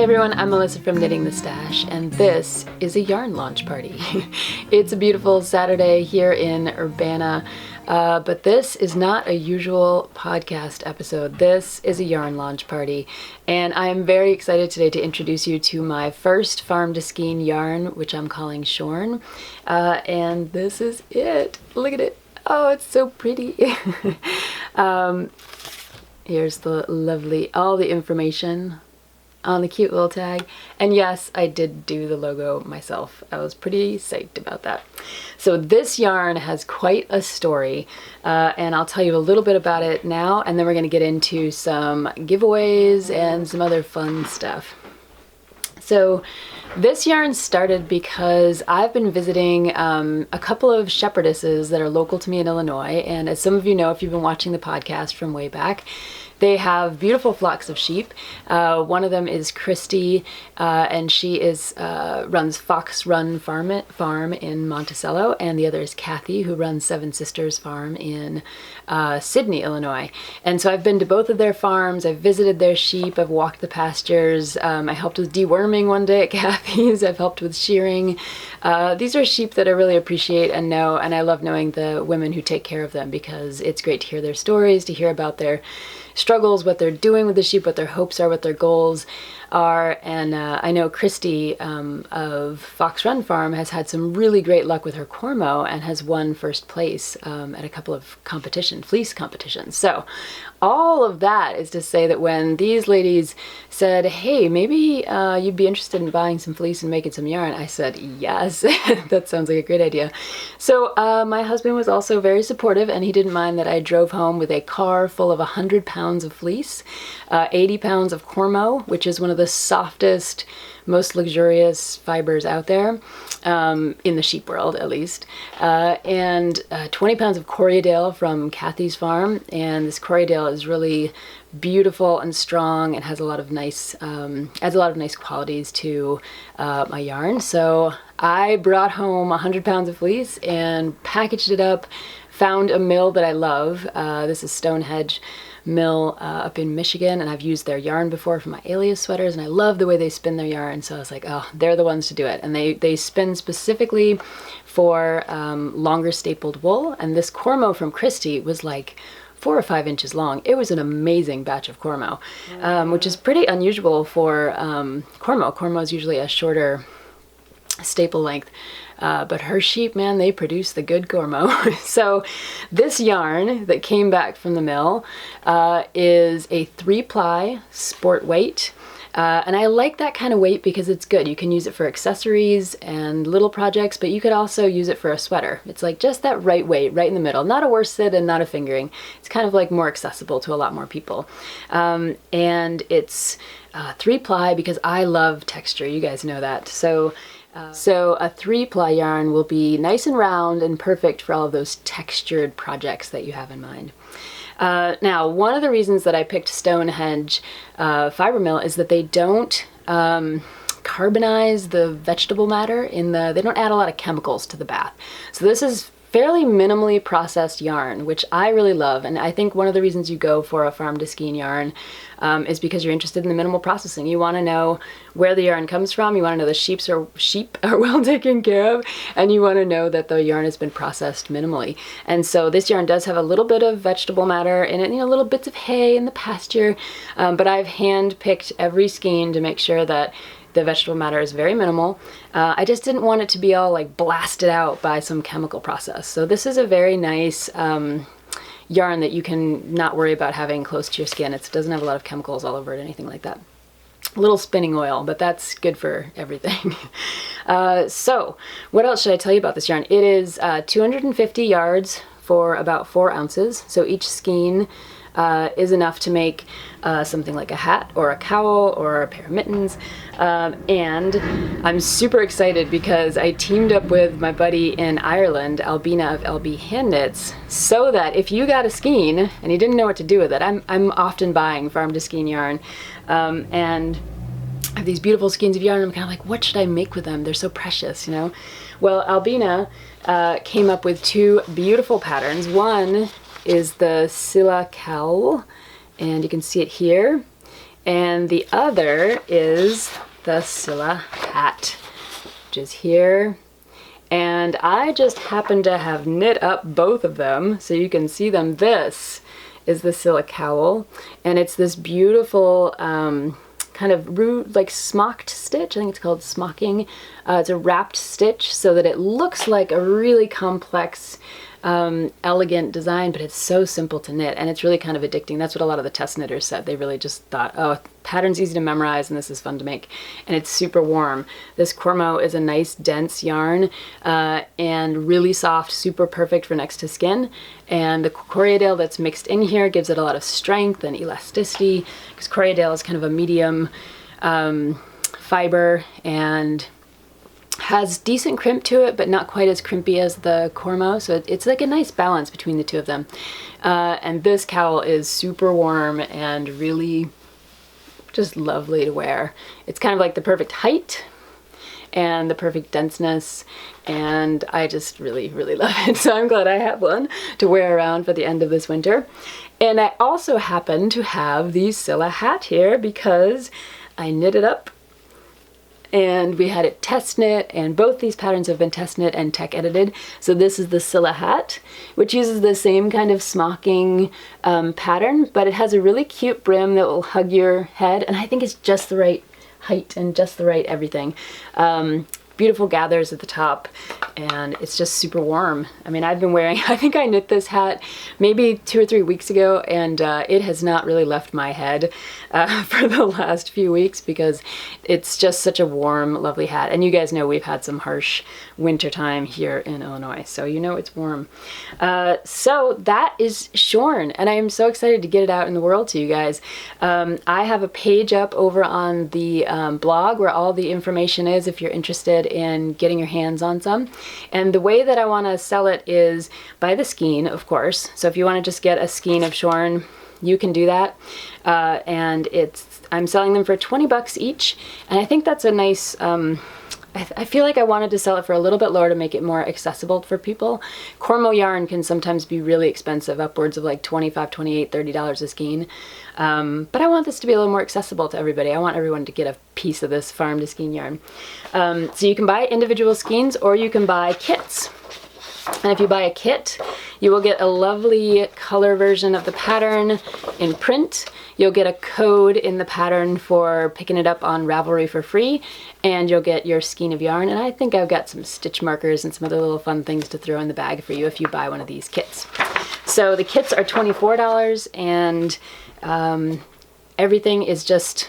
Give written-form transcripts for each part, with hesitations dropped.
everyone, I'm Melissa from Knitting the Stash, and this is a yarn launch party. It's a beautiful Saturday here in Urbana, but this is not a usual podcast episode. This is a yarn launch party, and I am very excited today to introduce you to my first farm to skein yarn, which I'm calling Shorn, and this is it. Look at it. Oh, it's so pretty. Here's the lovely, all the information on the cute little tag. And yes, I did do the logo myself. I was pretty psyched about that. So this yarn has quite a story, and I'll tell you a little bit about it now, and then we're going to get into some giveaways and some other fun stuff. So this yarn started because I've been visiting a couple of shepherdesses that are local to me in Illinois, and as some of you know, if you've been watching the podcast from way back, they have beautiful flocks of sheep. One of them is Christy, and she runs Fox Run Farm in Monticello, and the other is Kathy, who runs Seven Sisters Farm in Sydney, Illinois. And so I've been to both of their farms. I've visited their sheep. I've walked the pastures. I helped with deworming one day at Kathy's. I've helped with shearing. These are sheep that I really appreciate and know, and I love knowing the women who take care of them because it's great to hear their stories, to hear about their struggles, what they're doing with the sheep, what their hopes are, what their goals are. And I know Christy of Fox Run Farm has had some really great luck with her Cormo and has won first place at a couple of fleece competitions. So all of that is to say that when these ladies said, hey, maybe you'd be interested in buying some fleece and making some yarn, I said, yes, that sounds like a great idea. So my husband was also very supportive, and he didn't mind that I drove home with a car full of 100 pounds of fleece, 80 pounds of Cormo, which is one of the softest, most luxurious fibers out there, in the sheep world at least, and 20 pounds of Corriedale from Kathy's farm. And this Corriedale is really beautiful and strong and has a lot of nice, adds a lot of nice qualities to my yarn. So I brought home 100 pounds of fleece and packaged it up, found a mill that I love. This is Stonehenge mill up in Michigan, and I've used their yarn before for my Alias sweaters, and I love the way they spin their yarn. So I was like, oh, they're the ones to do it. And they spin specifically for longer stapled wool, and this Cormo from Christy was like 4 or 5 inches long. It was an amazing batch of Cormo, which is pretty unusual for Cormo. Cormo is usually a shorter staple length. But her sheep, man, they produce the good Cormo. So this yarn that came back from the mill is a 3-ply sport weight. And I like that kind of weight because it's good. You can use it for accessories and little projects, but you could also use it for a sweater. It's like just that right weight, right in the middle. Not a worsted and not a fingering. It's kind of like more accessible to a lot more people. And it's 3-ply because I love texture. You guys know that. So a 3-ply yarn will be nice and round and perfect for all of those textured projects that you have in mind. Now, one of the reasons that I picked Stonehenge fiber mill is that they don't carbonize the vegetable matter they don't add a lot of chemicals to the bath. So this is fairly minimally processed yarn, which I really love. And I think one of the reasons you go for a farm to skein yarn is because you're interested in the minimal processing. You want to know where the yarn comes from. You want to know the sheep are well taken care of, and you want to know that the yarn has been processed minimally. And so this yarn does have a little bit of vegetable matter in it, little bits of hay in the pasture, but I've hand picked every skein to make sure that the vegetable matter is very minimal. I just didn't want it to be all like blasted out by some chemical process. So this is a very nice yarn that you can not worry about having close to your skin. It doesn't have a lot of chemicals all over it, anything like that. A little spinning oil, but that's good for everything. So what else should I tell you about this yarn? It is 250 yards for about 4 ounces. So each skein is enough to make something like a hat or a cowl or a pair of mittens. And I'm super excited because I teamed up with my buddy in Ireland, Albina of LB Hand Knits, so that if you got a skein and you didn't know what to do with it, I'm often buying farm to skein yarn, and I have these beautiful skeins of yarn. I'm kind of like, what should I make with them? They're so precious, Well, Albina came up with 2 beautiful patterns. One is the Silla cowl, and you can see it here. And the other is the Scylla hat, which is here. And I just happen to have knit up both of them so you can see them. This is the Scylla cowl, and it's this beautiful kind of like smocked stitch. I think it's called smocking. It's a wrapped stitch so that it looks like a really complex elegant design, but it's so simple to knit, and it's really kind of addicting. That's what a lot of the test knitters said. They really just thought, oh, pattern's easy to memorize and this is fun to make, and it's super warm. This Cormo is a nice dense yarn and really soft, super perfect for next to skin, and the Corriedale that's mixed in here gives it a lot of strength and elasticity, because Corriedale is kind of a medium fiber and has decent crimp to it, but not quite as crimpy as the Cormo, so it's like a nice balance between the two of them. And this cowl is super warm and really just lovely to wear. It's kind of like the perfect height and the perfect denseness, and I just really, really love it. So I'm glad I have one to wear around for the end of this winter. And I also happen to have the Scylla hat here because I knit it up and we had it test knit, and both these patterns have been test knit and tech edited. So this is the Scylla hat, which uses the same kind of smocking pattern, but it has a really cute brim that will hug your head, and I think it's just the right height and just the right everything. Beautiful gathers at the top, and it's just super warm. I mean, I've been wearing, I think I knit this hat maybe 2 or 3 weeks ago, and it has not really left my head for the last few weeks because it's just such a warm, lovely hat. And you guys know we've had some harsh winter time here in Illinois, so you know it's warm. So that is Shorn, and I am so excited to get it out in the world to you guys. I have a page up over on the blog where all the information is if you're interested in getting your hands on some. And the way that I want to sell it is by the skein, of course. So if you want to just get a skein of Shorn, you can do that. And I'm selling them for 20 bucks each, and I think that's a nice I feel like I wanted to sell it for a little bit lower to make it more accessible for people. Cormo yarn can sometimes be really expensive, upwards of like $25, $28, $30 a skein. But I want this to be a little more accessible to everybody. I want everyone to get a piece of this farm to skein yarn. So you can buy individual skeins or you can buy kits. And if you buy a kit, you will get a lovely color version of the pattern in print. You'll get a code in the pattern for picking it up on Ravelry for free, and you'll get your skein of yarn. And I think I've got some stitch markers and some other little fun things to throw in the bag for you if you buy one of these kits. So the kits are $24, and everything is just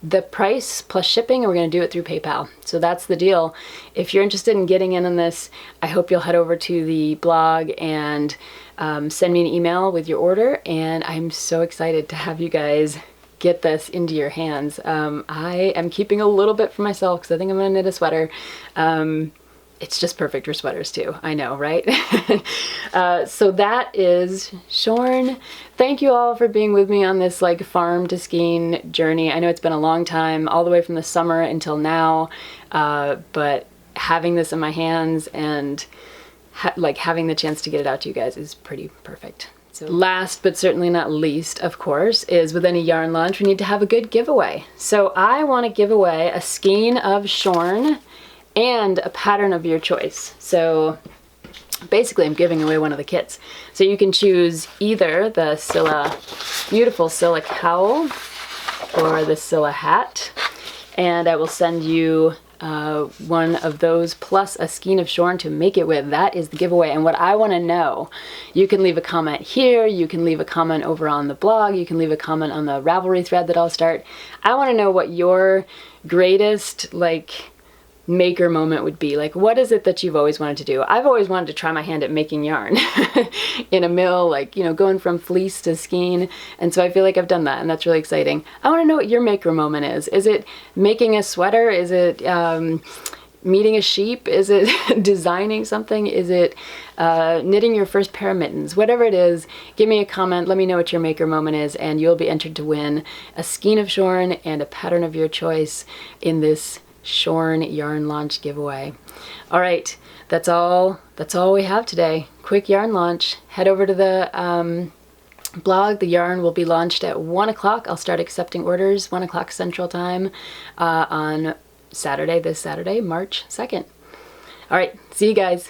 the price plus shipping, and we're going to do it through PayPal. So that's the deal. If you're interested in getting in on this, I hope you'll head over to the blog and send me an email with your order, and I'm so excited to have you guys get this into your hands. I am keeping a little bit for myself because I think I'm going to knit a sweater. It's just perfect for sweaters too. I know, right? So that is Shorn. Thank you all for being with me on this like farm to skein journey. I know it's been a long time, all the way from the summer until now, but having this in my hands and like having the chance to get it out to you guys is pretty perfect. So last but certainly not least, of course, is with any yarn launch, we need to have a good giveaway. So I want to give away a skein of Shorn and a pattern of your choice. So basically I'm giving away one of the kits. So you can choose either the Scylla, beautiful Scylla cowl or the Scylla hat, and I will send you one of those plus a skein of Shorn to make it with. That is the giveaway. And what I want to know, you can leave a comment here, you can leave a comment over on the blog, you can leave a comment on the Ravelry thread that I'll start. I want to know what your greatest like maker moment would be. Like, what is it that you've always wanted to do? I've always wanted to try my hand at making yarn in a mill, like, you know, going from fleece to skein. And so I feel like I've done that, and that's really exciting. I want to know what your maker moment is. Is it making a sweater? Is it meeting a sheep? Is it designing something? Is it knitting your first pair of mittens? Whatever it is, give me a comment. Let me know what your maker moment is, and you'll be entered to win a skein of Shorn and a pattern of your choice in this Shorn yarn launch giveaway. All right, that's all we have today. Quick yarn launch. Head over to the blog. The yarn will be launched at 1 o'clock. I'll start accepting orders 1 o'clock Central Time on Saturday, this Saturday, March 2nd. All right, see you guys.